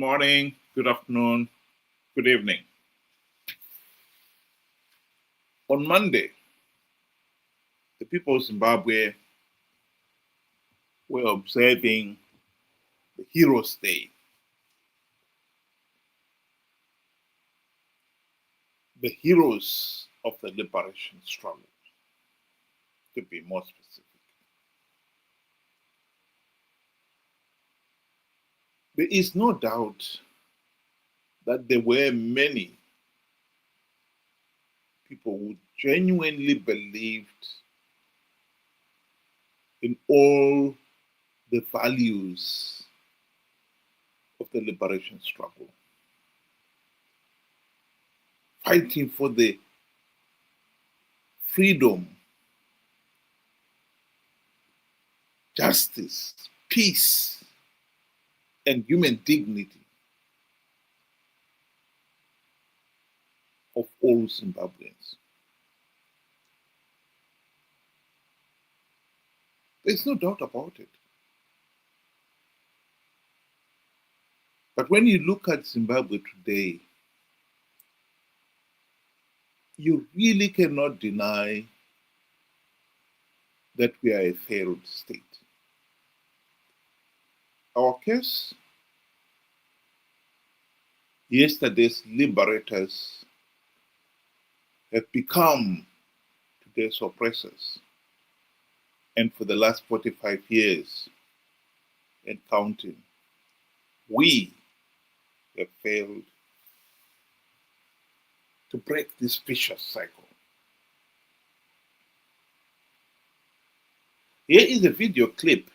morning, good afternoon, good evening. On Monday, the people of Zimbabwe were observing the Heroes' Day. The heroes of the liberation struggle, to be more specific. There is no doubt that there were many people who genuinely believed in all the values of the liberation struggle, fighting for the freedom, justice, peace, and human dignity of all Zimbabweans. There's no doubt about it. But when you look at Zimbabwe today, you really cannot deny that we are a failed state. Our case, yesterday's liberators have become today's oppressors. And for the last 45 years and counting, we have failed to break this vicious cycle. Here is a video clip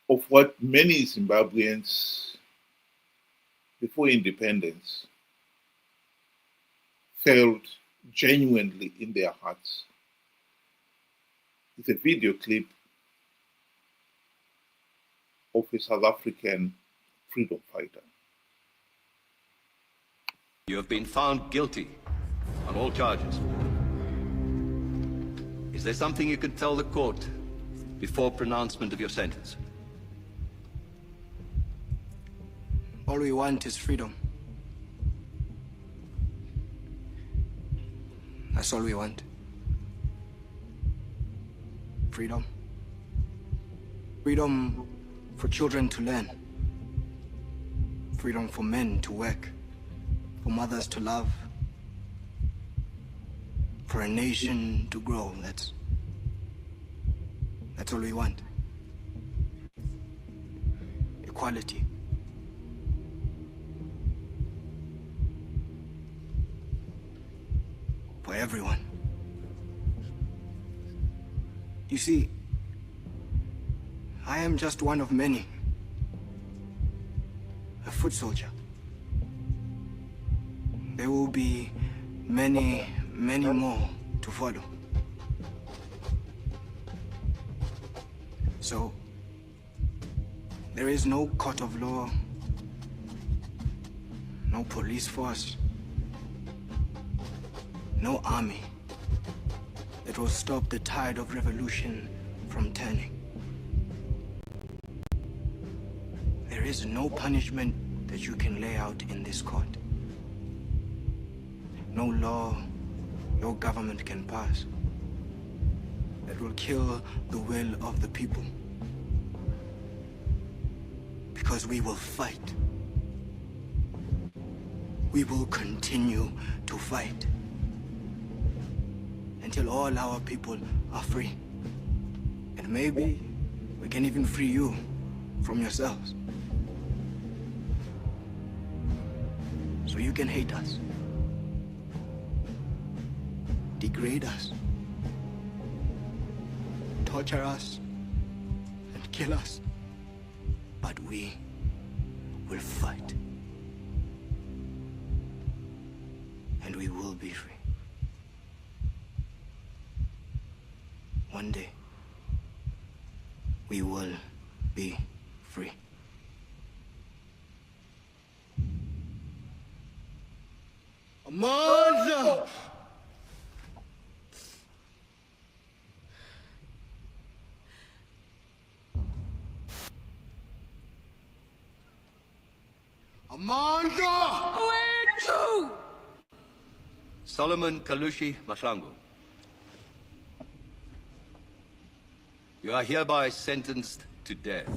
of what many Zimbabweans before independence felt genuinely in their hearts. It's a video clip of a South African freedom fighter. You have been found guilty on all charges. Is there something you could tell the court before pronouncement of your sentence? All we want is freedom. That's all we want. Freedom. Freedom for children to learn. Freedom for men to work. For mothers to love. For a nation to grow. That's all we want. Equality. For everyone. You see, I am just one of many. A foot soldier. There will be many, many more to follow. So, there is no court of law, no police force, no army that will stop the tide of revolution from turning. There is no punishment that you can lay out in this court. No law your government can pass that will kill the will of the people. Because we will fight. We will continue to fight until all our people are free. And maybe we can even free you from yourselves. So you can hate us, degrade us, torture us, and kill us. But we will fight. And we will be free. One day, we will be free. Amandla! Amanda! Where to? Solomon Kalushi Mahlangu. You are hereby sentenced to death.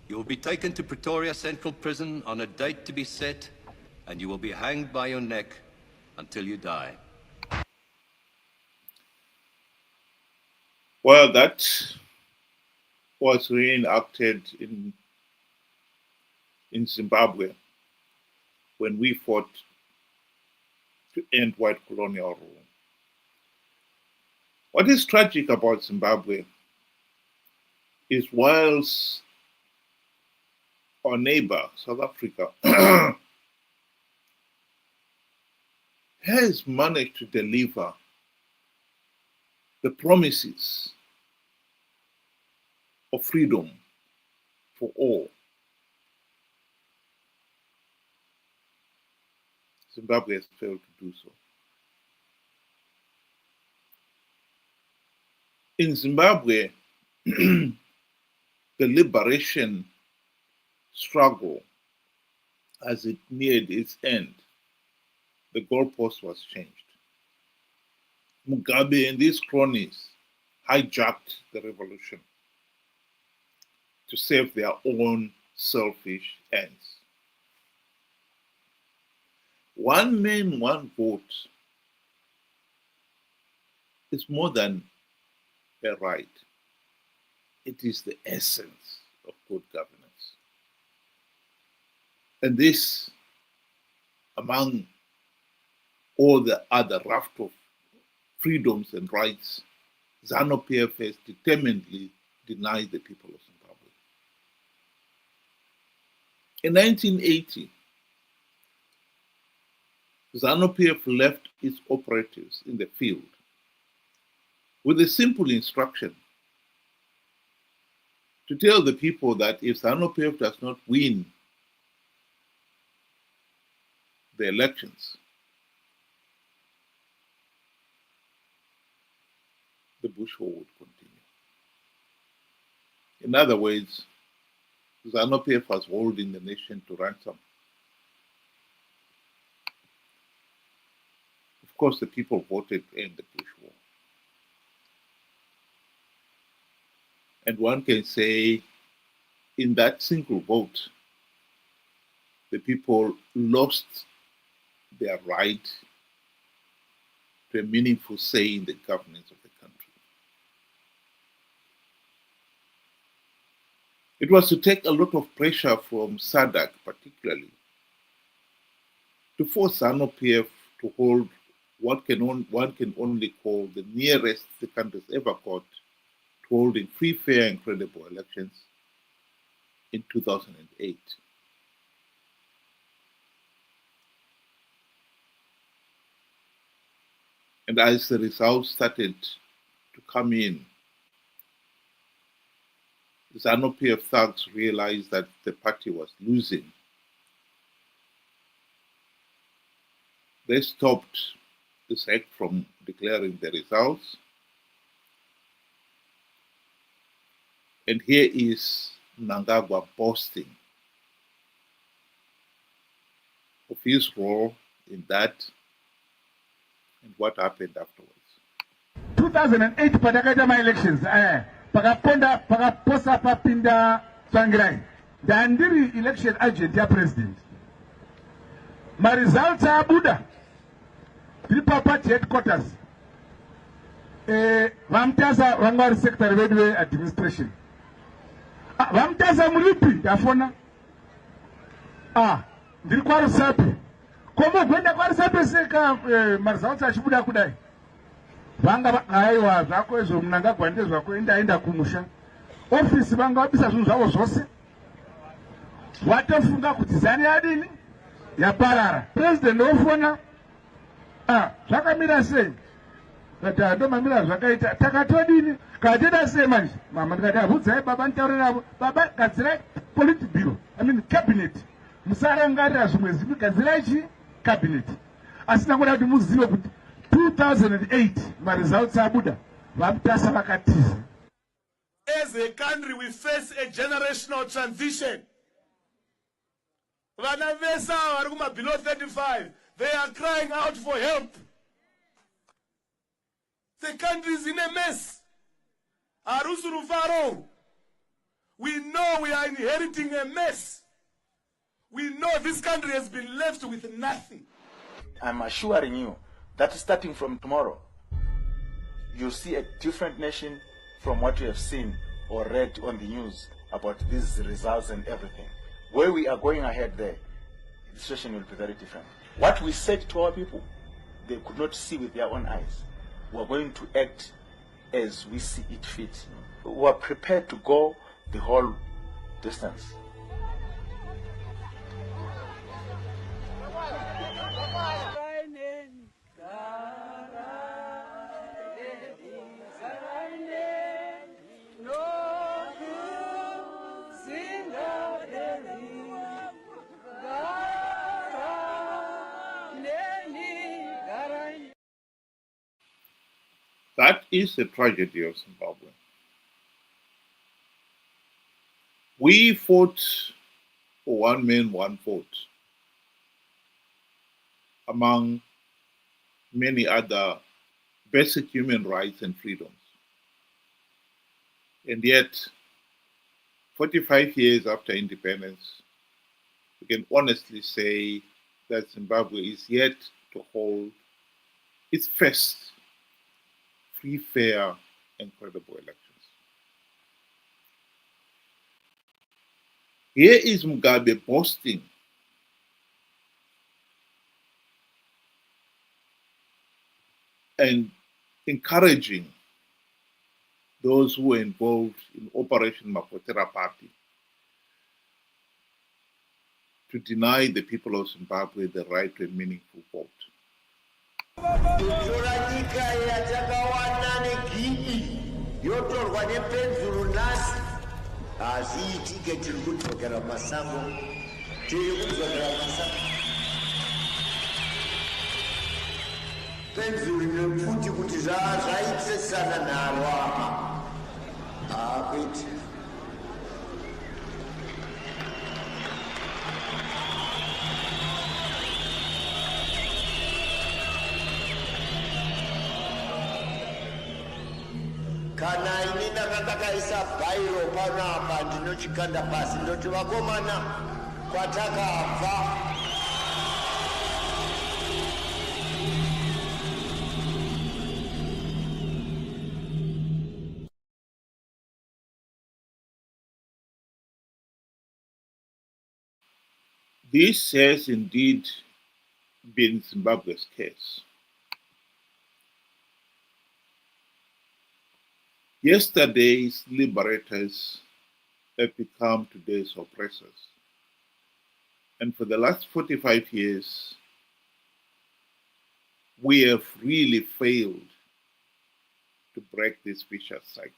You will be taken to Pretoria Central Prison on a date to be set, and you will be hanged by your neck until you die. Well, that was reenacted in Zimbabwe when we fought to end white colonial rule. What is tragic about Zimbabwe is whilst our neighbor, South Africa, has managed to deliver the promises of freedom for all, Zimbabwe has failed to do so. In Zimbabwe, the liberation struggle, as it neared its end, the goalpost was changed. Mugabe and his cronies hijacked the revolution to serve their own selfish ends. One man, one vote is more than a right. It is the essence of good governance. And this, among all the other raft of freedoms and rights, Zanu PF has determinedly denied the people of Zimbabwe. In 1980, Zanu PF left its operatives in the field with a simple instruction to tell the people that if Zanu PF does not win the elections, the Bush war would continue. In other words, Zanu PF was holding the nation to ransom. Of course, the people voted to end the Bush war. And one can say, in that single vote, the people lost their right to a meaningful say in the governance of the country. It was to take a lot of pressure from SADC, particularly, to force Zanu PF to hold what one can only call the nearest the country has ever got to holding free, fair, and credible elections in 2008. And as the results started to come in, the Zanu PF thugs realized that the party was losing. They stopped the SEC from declaring the results. And here is Mnangagwa boasting of his role in that and what happened afterwards. 2008 patakaita ma-elections pakaposa papinda Tsvangirai ndandiri election agent ya president. Ma-results abuda tiri party headquarters vamutasa vanga vari secretary vedu ve-administration vamutasa muripi ndafona ndiri kwarusapi komo kwenda kwarusapi seka ma-results achibuda kudai vanga aiwa zvako izvo Mnangagwa ndezvako endaenda kumusha ofisi vanga vabisa zvinhu zvavo zvose watofunga kuti zani yadini yaparara. President ofona zvakamira sei kati ndomamira zvakaita takatodini kateda sei manje mama ndikati abvudzai baba nditaure navo baba gadzirai politburo cabinet musarangarira zvimwe zvipi gadzirai chi cabinet asi nangoda kuti muzive kuti 2008 ma-results abuda vamutasa vakatiza. As a country we face a generational transition. Vana vesa vari kuma below 35, they are crying out for help. The country is in a mess. Arusurufaro. We know we are inheriting a mess. We know this country has been left with nothing. I'm assuring you that starting from tomorrow, you'll see a different nation from what you have seen or read on the news about these results and everything. Where we are going ahead there, the situation will be very different. What we said to our people, they could not see with their own eyes. We are going to act as we see it fit. We are prepared to go the whole distance. That is the tragedy of Zimbabwe. We fought for one man, one vote, among many other basic human rights and freedoms. And yet, 45 years after independence, we can honestly say that Zimbabwe is yet to hold its first free, fair, and credible elections. Here is Mugabe boasting and encouraging those who were involved in Operation Makotera Party to deny the people of Zimbabwe the right to a meaningful vote. Kana inina katakaisa bairo panapa ndinochikanda pasi ndoti vakomana kwatakabva. This has indeed been Zimbabwe's case. Yesterday's liberators have become today's oppressors. And for the last 45 years, we have really failed to break this vicious cycle.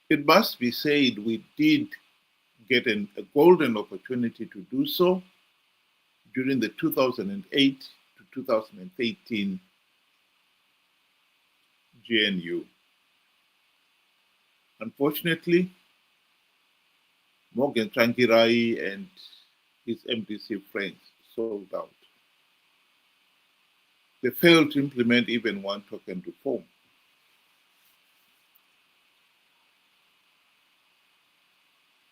It must be said we did get a golden opportunity to do so during the 2008 to 2018 GNU. Unfortunately, Morgan Tsvangirai and his MDC friends sold out. They failed to implement even one token reform.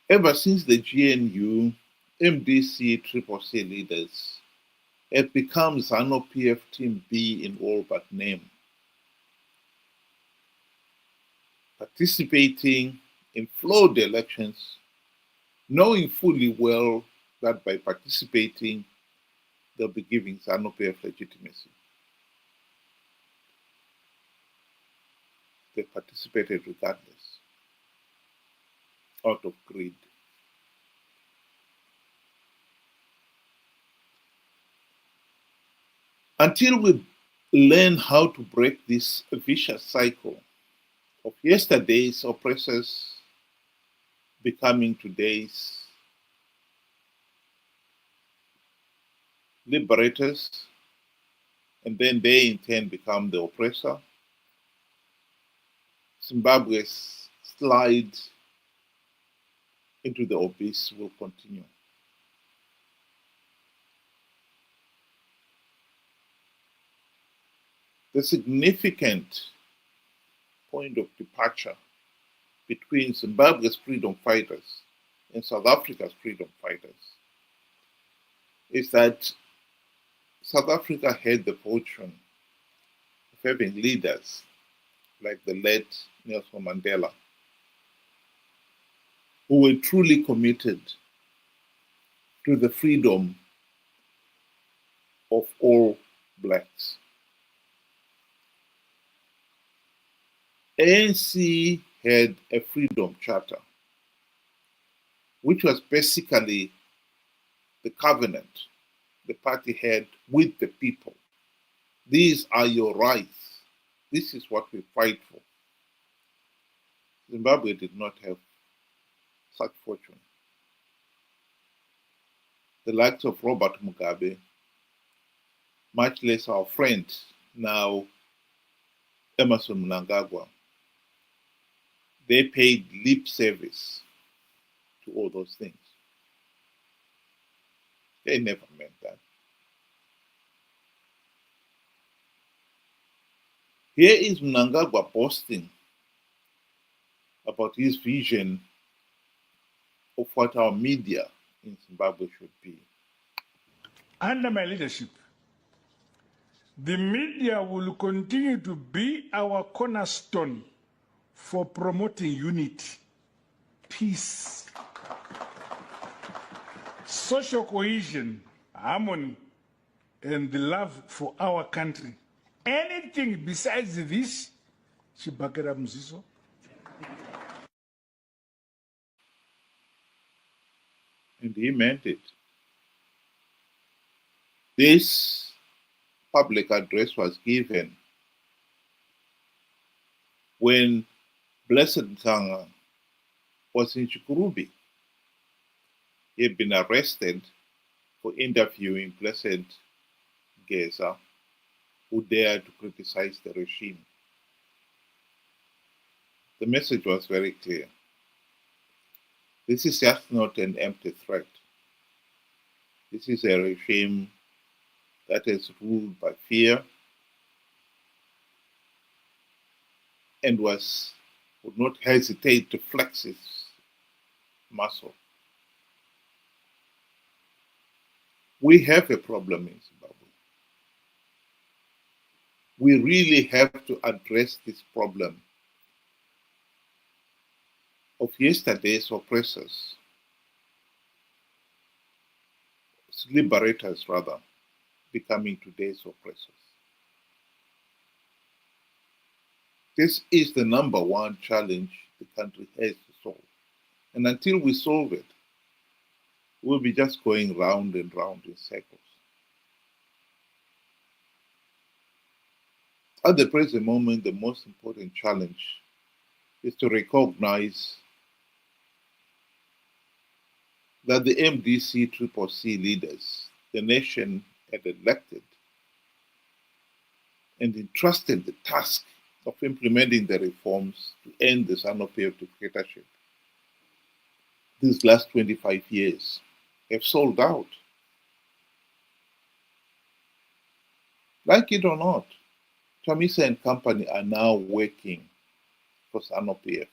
Ever since the GNU, MDC CCC leaders have become Zanu PF Team B in all but name, participating in flawed elections, knowing fully well that by participating, they'll be giving Zanu PF legitimacy. They participated regardless, out of greed. Until we learn how to break this vicious cycle of yesterday's oppressors becoming today's liberators, and then they in turn become the oppressor, Zimbabwe's slide into the abyss will continue. The significant point of departure between Zimbabwe's freedom fighters and South Africa's freedom fighters is that South Africa had the fortune of having leaders like the late Nelson Mandela, who were truly committed to the freedom of all blacks. ANC had a freedom charter, which was basically the covenant the party had with the people. These are your rights. This is what we fight for. Zimbabwe did not have such fortune. The likes of Robert Mugabe, much less our friend now Emerson Mnangagwa, they paid lip service to all those things. They never meant that. Here is Mnangagwa boasting about his vision of what our media in Zimbabwe should be. Under my leadership, the media will continue to be our cornerstone for promoting unity, peace, social cohesion, harmony, and the love for our country. Anything besides this, Chibakera Mziso. And he meant it. This public address was given when Blessed Ntanga was in Chikurubi. He had been arrested for interviewing Blessed Geza, who dared to criticize the regime. The message was very clear. This is just not an empty threat. This is a regime that is ruled by fear and would not hesitate to flex its muscle. We have a problem in Zimbabwe. We really have to address this problem of yesterday's oppressors, liberators rather, becoming today's oppressors. This is the number one challenge the country has to solve. And until we solve it, we'll be just going round and round in circles. At the present moment, the most important challenge is to recognize that the MDC-CCC leaders, the nation had elected and entrusted the task of implementing the reforms to end the Zanu PF dictatorship these last 25 years have sold out. Like it or not, Chamisa and company are now working for Zanu PF.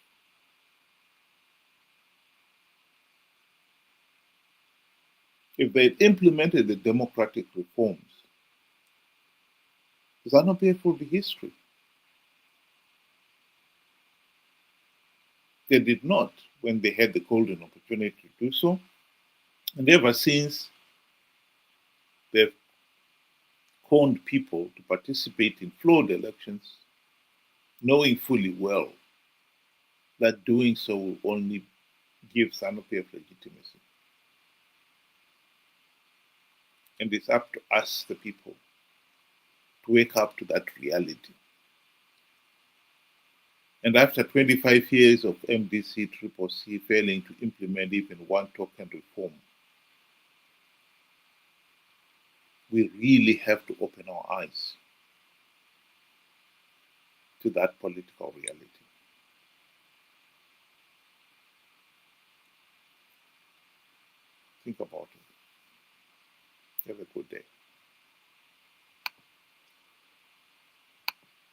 If they had implemented the democratic reforms, Zanu PF would be history. They did not when they had the golden opportunity to do so. And ever since, they've conned people to participate in flawed elections, knowing fully well that doing so will only give Zanu PF legitimacy. And it's up to us, the people, to wake up to that reality. And after 25 years of MDC-CCC failing to implement even one token reform, we really have to open our eyes to that political reality. Think about it. Have a good day.